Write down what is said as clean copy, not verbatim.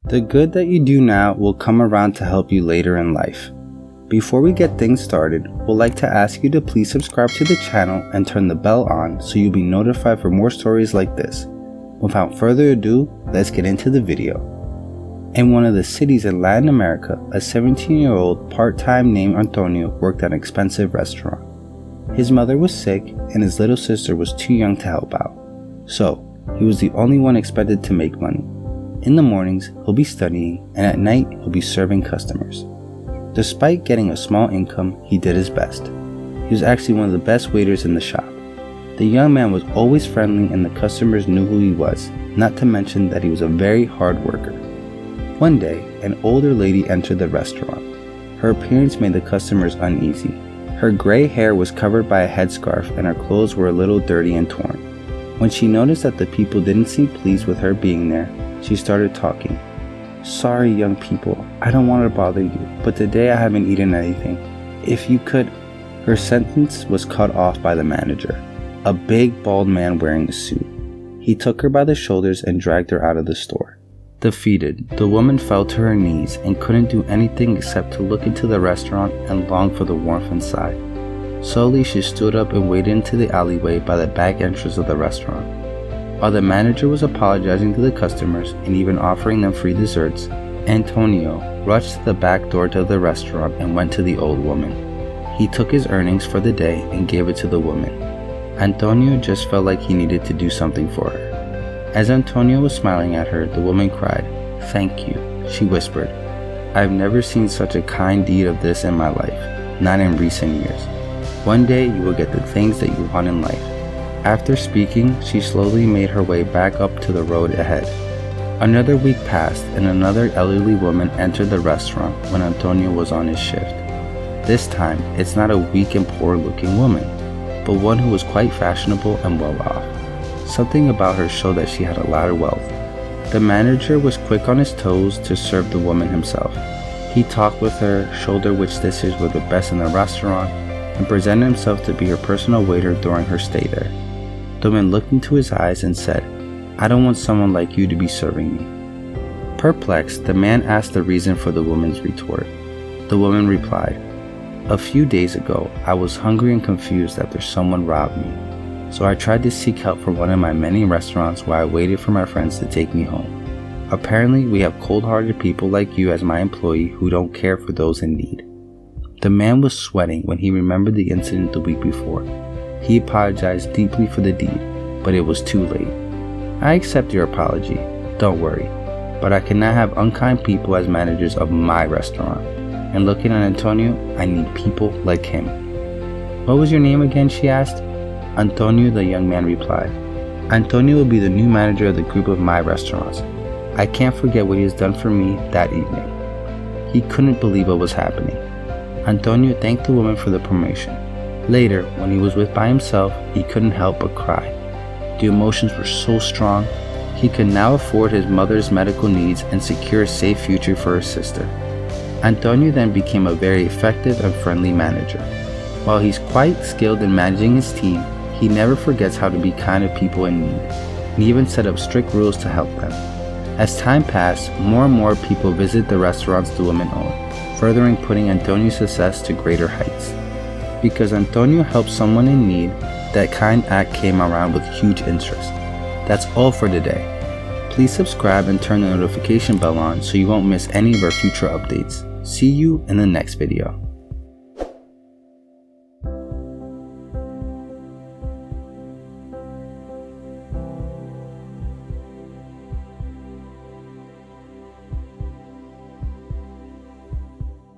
The good that you do now will come around to help you later in life. Before we get things started, we'd like to ask you to please subscribe to the channel and turn the bell on so you'll be notified for more stories like this. Without further ado, let's get into the video. In one of the cities in Latin America, a 17-year-old part-time named Antonio worked at an expensive restaurant. His mother was sick and his little sister was too young to help out. So, he was the only one expected to make money. In the mornings, he'll be studying, and at night, he'll be serving customers. Despite getting a small income, he did his best. He was actually one of the best waiters in the shop. The young man was always friendly and the customers knew who he was, not to mention that he was a very hard worker. One day, an older lady entered the restaurant. Her appearance made the customers uneasy. Her gray hair was covered by a headscarf and her clothes were a little dirty and torn. When she noticed that the people didn't seem pleased with her being there, she started talking. "Sorry, young people, I don't want to bother you, but today I haven't eaten anything. If you could..." Her sentence was cut off by the manager, a big bald man wearing a suit. He took her by the shoulders and dragged her out of the store. Defeated, the woman fell to her knees and couldn't do anything except to look into the restaurant and long for the warmth inside. Slowly, she stood up and waded into the alleyway by the back entrance of the restaurant. While the manager was apologizing to the customers and even offering them free desserts, Antonio rushed to the back door to the restaurant and went to the old woman. He took his earnings for the day and gave it to the woman. Antonio just felt like he needed to do something for her. As Antonio was smiling at her, the woman cried, "Thank you," she whispered. "I've never seen such a kind deed of this in my life, not in recent years. One day you will get the things that you want in life." After speaking, she slowly made her way back up to the road ahead. Another week passed and another elderly woman entered the restaurant when Antonio was on his shift. This time, it's not a weak and poor-looking woman, but one who was quite fashionable and well-off. Something about her showed that she had a lot of wealth. The manager was quick on his toes to serve the woman himself. He talked with her, showed her which dishes were the best in the restaurant, and presented himself to be her personal waiter during her stay there. The woman looked into his eyes and said, "I don't want someone like you to be serving me." Perplexed, the man asked the reason for the woman's retort. The woman replied, "A few days ago, I was hungry and confused after someone robbed me. So I tried to seek help from one of my many restaurants while I waited for my friends to take me home. Apparently, we have cold-hearted people like you as my employee who don't care for those in need." The man was sweating when he remembered the incident the week before. He apologized deeply for the deed, but it was too late. "I accept your apology, don't worry, but I cannot have unkind people as managers of my restaurant. And looking at Antonio, I need people like him." "What was your name again?" she asked. "Antonio," the young man replied. "Antonio will be the new manager of the group of my restaurants. I can't forget what he has done for me that evening." He couldn't believe what was happening. Antonio thanked the woman for the promotion. Later, when he was by himself, he couldn't help but cry. The emotions were so strong. He could now afford his mother's medical needs and secure a safe future for his sister. Antonio then became a very effective and friendly manager. While he's quite skilled in managing his team, he never forgets how to be kind to people in need, and even set up strict rules to help them. As time passed, more and more people visit the restaurants the women own, furthering putting Antonio's success to greater heights. Because Antonio helped someone in need, that kind act came around with huge interest. That's all for today. Please subscribe and turn the notification bell on so you won't miss any of our future updates. See you in the next video.